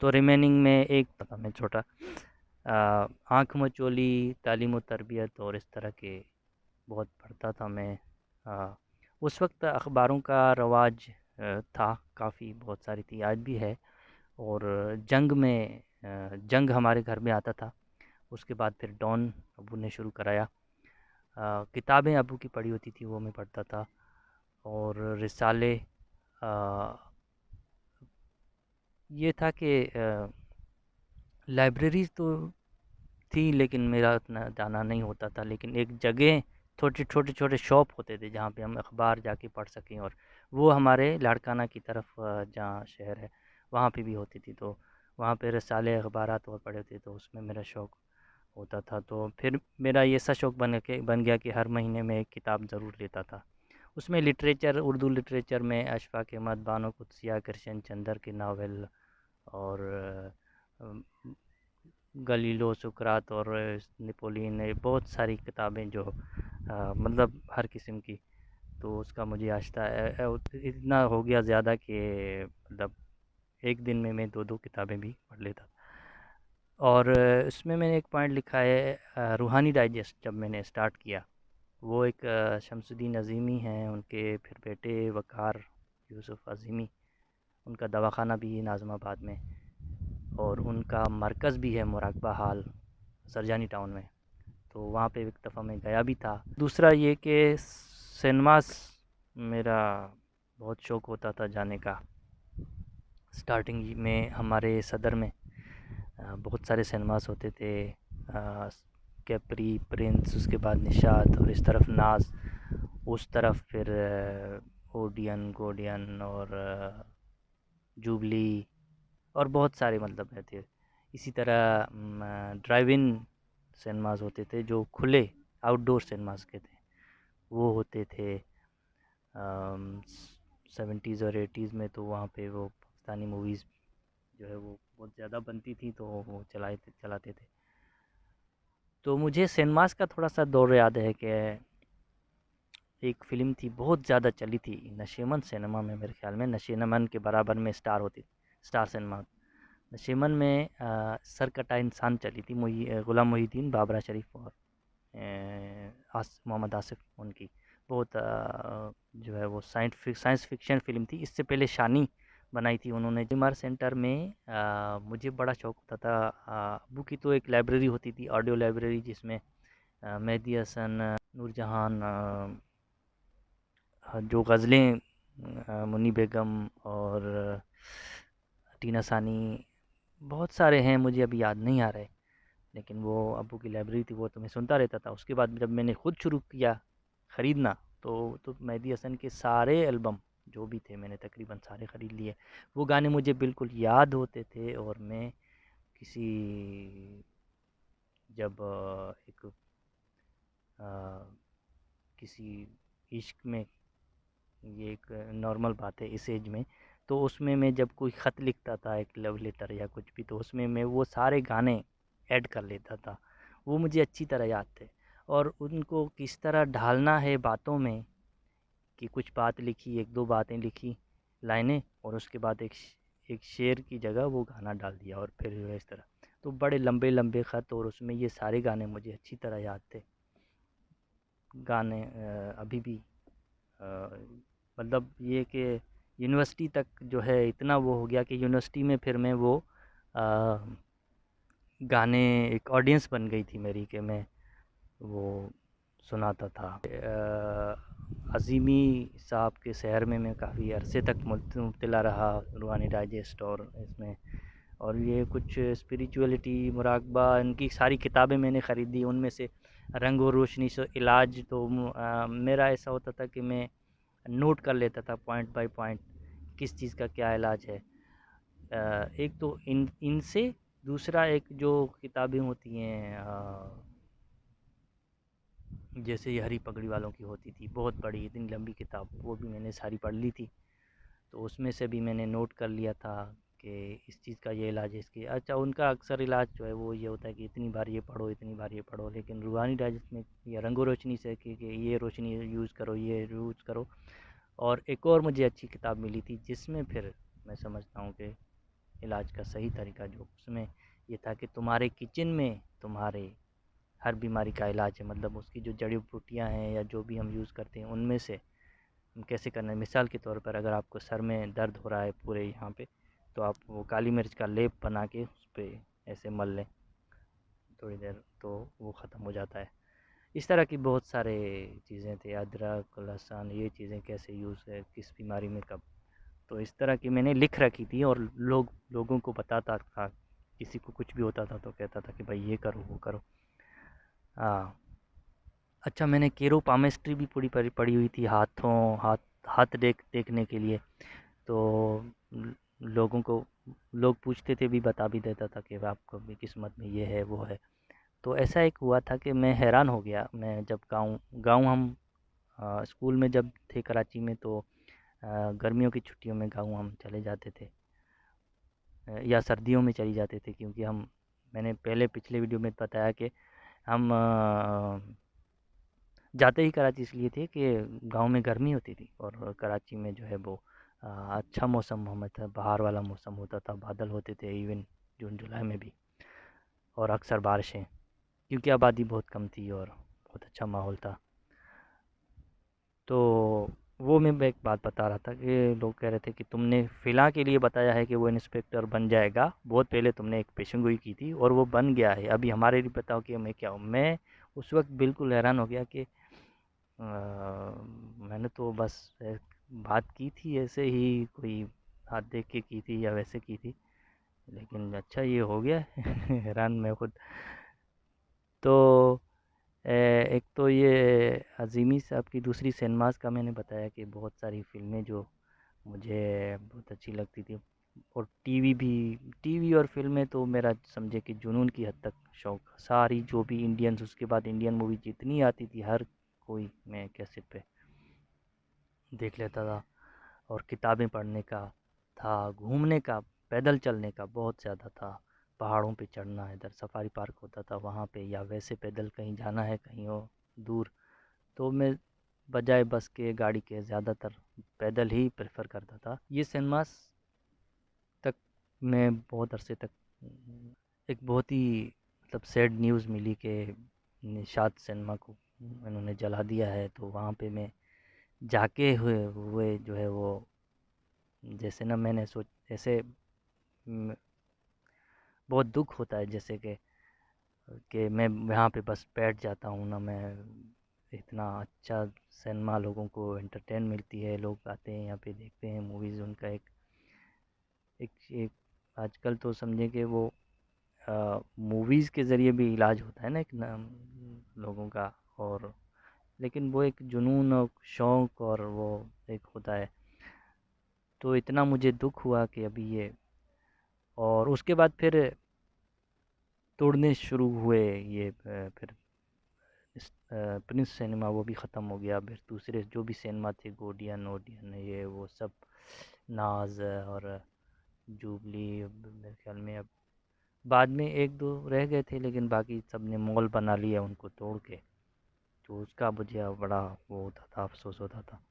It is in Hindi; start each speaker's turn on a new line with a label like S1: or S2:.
S1: तो रिमेनिंग में एक था मैं छोटा, आँख मचोली, तालीम और तरबियत और इस तरह के बहुत पढ़ता था मैं। अ, उस वक़्त अखबारों का रवाज था काफ़ी, बहुत सारी थी, आज भी है। और जंग हमारे घर में आता था। उसके बाद फिर डॉन अब्बू ने शुरू कराया। किताबें अब्बू की पढ़ी होती थी, वो मैं पढ़ता था। और रिसाले, अ, ये था कि लाइब्रेरीज़ तो थी, लेकिन मेरा उतना जाना नहीं होता था। लेकिन एक जगह, छोटे-छोटे शॉप होते थे जहाँ पे हम अखबार जाके पढ़ सकें, और वो हमारे लाड़काना की तरफ, जहाँ शहर है, वहाँ पे भी होती थी। तो वहाँ पे रसाले अखबारात और पढ़े थे, तो उसमें मेरा शौक़ होता था। तो फिर मेरा ये ऐसा शौक़ बन गया कि हर महीने में एक किताब ज़रूर लेता था। उसमें लिटरेचर, उर्दू लिटरेचर में अशफ़ाक़ अहमद, बानो कुद्सिया, कृष्ण चंद्र के नावल, और अम, गलीलो, सुकरात और नेपोलियन, ने बहुत सारी किताबें जो मतलब हर किस्म की। तो उसका मुझे आश्ता इतना हो गया ज़्यादा कि मतलब एक दिन में मैं 2-2 किताबें भी पढ़ लेता। और इसमें मैंने एक पॉइंट लिखा है, रूहानी डाइजेस्ट जब मैंने स्टार्ट किया। वो एक शमसुद्दीन अज़ीमी हैं, उनके फिर बेटे वक़ार यूसुफ़ अज़ीमी, उनका दवाख़ाना भी है नाज़िमाबाद में, और उनका मरकज़ भी है मुराक़बा हॉल, सरजानी टाउन में। तो वहाँ पे एक दफ़ा मैं गया भी था। दूसरा ये कि सिनेमास मेरा बहुत शौक़ होता था जाने का। स्टार्टिंग में हमारे सदर में बहुत सारे सिनेमास होते थे, कैप्री, प्रिंस, उसके बाद निशात, और इस तरफ नाज, उस तरफ फिर ओडियन, गोडियन, और जुबली, और बहुत सारे मतलब रहते। इसी तरह ड्राइव इन सिनेमास होते थे जो खुले आउटडोर सिनेमास के थे, वो होते थे। 70s और 80s में तो वहाँ पे वो पाकिस्तानी मूवीज़ जो है वो बहुत ज़्यादा बनती थी, तो वो चलाते थे। तो मुझे सिनेमास का थोड़ा-सा दौर याद है कि एक फ़िल्म थी, बहुत ज़्यादा चली थी, नशीमन सिनेमा में, मेरे ख़्याल में नशीमन के बराबर में स्टार होती, स्टार सिनेमा। नशीमन में सरकटा इंसान चली थी, गुलाम मोहिउद्दीन, बाबरा शरीफ और मोहम्मद आसिफ उनकी। बहुत जो है वो साइंस फ़िक्शन फ़िल्म थी। इससे पहले शानी बनाई थी उन्होंने। जिमार सेंटर में मुझे बड़ा शौक़ होता था। अब्बू की तो एक लाइब्रेरी होती थी, ऑडियो लाइब्रेरी, जिसमें मेहदी हसन, नूरजहान, जो ग़ज़लें, मुन्नी बेगम और टीना सानी, बहुत सारे हैं, मुझे अभी याद नहीं आ रहे। लेकिन वो अब्बू की लाइब्रेरी थी, वो तो मैं सुनता रहता था। उसके बाद जब मैंने खुद शुरू किया ख़रीदना, तो मेहदी हसन के सारे एल्बम जो भी थे, मैंने तकरीबन सारे ख़रीद लिए। वो गाने मुझे बिल्कुल याद होते थे, और मैं किसी जब एक अ, किसी इश्क में, ये एक नॉर्मल बात है इस एज में, तो उसमें मैं जब कोई ख़त लिखता था, एक लव लेटर या कुछ भी, तो उसमें मैं वो सारे गाने ऐड कर लेता था। वो मुझे अच्छी तरह याद थे, और उनको किस तरह ढालना है बातों में, कि कुछ बात लिखी, 1-2 बातें लिखी, लाइनें, और उसके बाद एक शेर की जगह वो गाना डाल दिया, और फिर जो है इस तरह। तो बड़े लंबे-लंबे ख़त, और उसमें ये सारे गाने मुझे अच्छी तरह याद थे। गाने अभी भी अ, मतलब ये कि यूनिवर्सिटी तक जो है इतना वो हो गया कि यूनिवर्सिटी में फिर मैं वो अ, गाने, एक ऑडियंस बन गई थी मेरी, कि मैं वो सुनाता था। अज़ीमी साहब के शहर में मैं काफ़ी अरसे तक मुब्तला रहा, रूहानी डाइजेस्ट और इसमें। और ये कुछ स्पिरिचुअलिटी, मुराक़बा, इनकी सारी किताबें मैंने ख़रीदी। उनमें से रंग और रोशनी से इलाज, तो मेरा ऐसा होता था कि मैं नोट कर लेता था पॉइंट बाय पॉइंट, किस चीज़ का क्या इलाज है। एक तो इनसे, दूसरा एक जो किताबें होती हैं, जैसे ये हरी पगड़ी वालों की होती थी, बहुत बड़ी इतनी लंबी किताब, वो भी मैंने सारी पढ़ ली थी। तो उसमें से भी मैंने नोट कर लिया था कि इस चीज़ का ये इलाज है, इसकी। अच्छा, उनका अक्सर इलाज जो है वो ये होता है कि इतनी बार ये पढ़ो, इतनी बार ये पढ़ो। लेकिन रूहानी डाइजेस्ट में या रंगो रोशनी से कि ये रोशनी यूज़ करो, ये यूज़ करो। और एक और मुझे अच्छी किताब मिली थी, जिसमें फिर मैं समझता हूँ कि इलाज का सही तरीका जो उसमें ये था कि तुम्हारे किचन में तुम्हारे हर बीमारी का इलाज है, मतलब उसकी जो जड़ी बूटियाँ हैं या जो भी हम यूज़ करते हैं उनमें से हम कैसे करना है। मिसाल के तौर पर अगर आपको सर में दर्द हो रहा है पूरे यहाँ पे, तो आप वो काली मिर्च का लेप बना के उस पे ऐसे मल लें थोड़ी देर, तो वो ख़त्म हो जाता है। इस तरह की बहुत सारे चीज़ें थे, अदरक, लहसुन, ये चीज़ें कैसे यूज़ है, किस बीमारी में कब। तो इस तरह की मैंने लिख रखी थी और लोगों को बताता था। किसी को कुछ भी होता था तो कहता था कि भाई ये करो, वो करो। हाँ। अच्छा, मैंने केरोपामेस्ट्री भी पूरी पढ़ी हुई थी, हाथ हाथ देखने के लिए। तो ल लोगों को लोग पूछते थे भी, बता भी देता था कि आपको भी किस्मत में ये है, वो है। तो ऐसा एक हुआ था कि मैं हैरान हो गया। मैं जब गाँव गाँव हम स्कूल में जब थे कराची में, तो गर्मियों की छुट्टियों में गाँव हम चले जाते थे, या सर्दियों में चले जाते थे, क्योंकि हम मैंने पहले पिछले वीडियो में बताया कि हम जाते ही कराची इसलिए थे कि गाँव में गर्मी होती थी और कराची में जो है वो अच्छा मौसम हमें था, बाहर वाला मौसम होता था, बादल होते थे इवन जून जुलाई में भी, और अक्सर बारिशें, क्योंकि आबादी बहुत कम थी और बहुत अच्छा माहौल था। तो वो मैं एक बात बता रहा था कि लोग कह रहे थे कि तुमने फ़िला के लिए बताया है कि वो इंस्पेक्टर बन जाएगा, बहुत पहले तुमने एक पेशेंगोई की थी और वो बन गया है, अभी हमारे लिए बताओ कि मैं क्या हूँ। मैं उस वक्त बिल्कुल हैरान हो गया कि मैंने तो बस बात की थी ऐसे ही, कोई हाथ देख के की थी या वैसे की थी, लेकिन अच्छा ये हो गया है। हैरान मैं खुद। तो एक तो ये अज़ीमी साहब की दूसरी सिनेमास का मैंने बताया कि बहुत सारी फ़िल्में जो मुझे बहुत अच्छी लगती थी, और टीवी और फ़िल्में तो मेरा समझे कि जुनून की हद तक शौक, सारी जो भी इंडियंस, उसके बाद इंडियन मूवी जितनी आती थी हर कोई मैं कैसेट पे देख लेता था। और किताबें पढ़ने का था, घूमने का, पैदल चलने का बहुत ज़्यादा था। पहाड़ों पे चढ़ना, इधर सफारी पार्क होता था वहाँ पे, या वैसे पैदल कहीं जाना है कहीं और दूर, तो मैं बजाय बस के, गाड़ी के, ज़्यादातर पैदल ही प्रेफर करता था। ये सिनेमास तक मैं बहुत अरसे तक एक बहुत ही मतलब सैड न्यूज़ मिली कि निषाद सिनेमा को उन्होंने जला दिया है, तो वहाँ पे मैं जाके हुए हुए जो है वो, जैसे ना मैंने सोच ऐसे म, बहुत दुख होता है, जैसे कि मैं यहाँ पे बस बैठ जाता हूँ ना, मैं इतना अच्छा सिनेमा, लोगों को एंटरटेन मिलती है, लोग आते हैं यहाँ पे देखते हैं मूवीज़, उनका एक आजकल तो समझे कि वो मूवीज़ के ज़रिए भी इलाज होता है ना एक लोगों का, और लेकिन वो एक जुनून और शौक़ और वो एक होता है। तो इतना मुझे दुख हुआ कि अभी ये, और उसके बाद फिर तोड़ने शुरू हुए ये, फिर प्रिंस सिनेमा वो भी ख़त्म हो गया, फिर दूसरे जो भी सिनेमा थे, गोडियन ओडियन, ये वो सब, नाज और जुबली, मेरे ख्याल में अब बाद में एक दो रह गए थे, लेकिन बाकी सब ने मॉल बना लिया उनको तोड़ के। तो उसका मुझे बड़ा वो होता था, अफसोस होता था।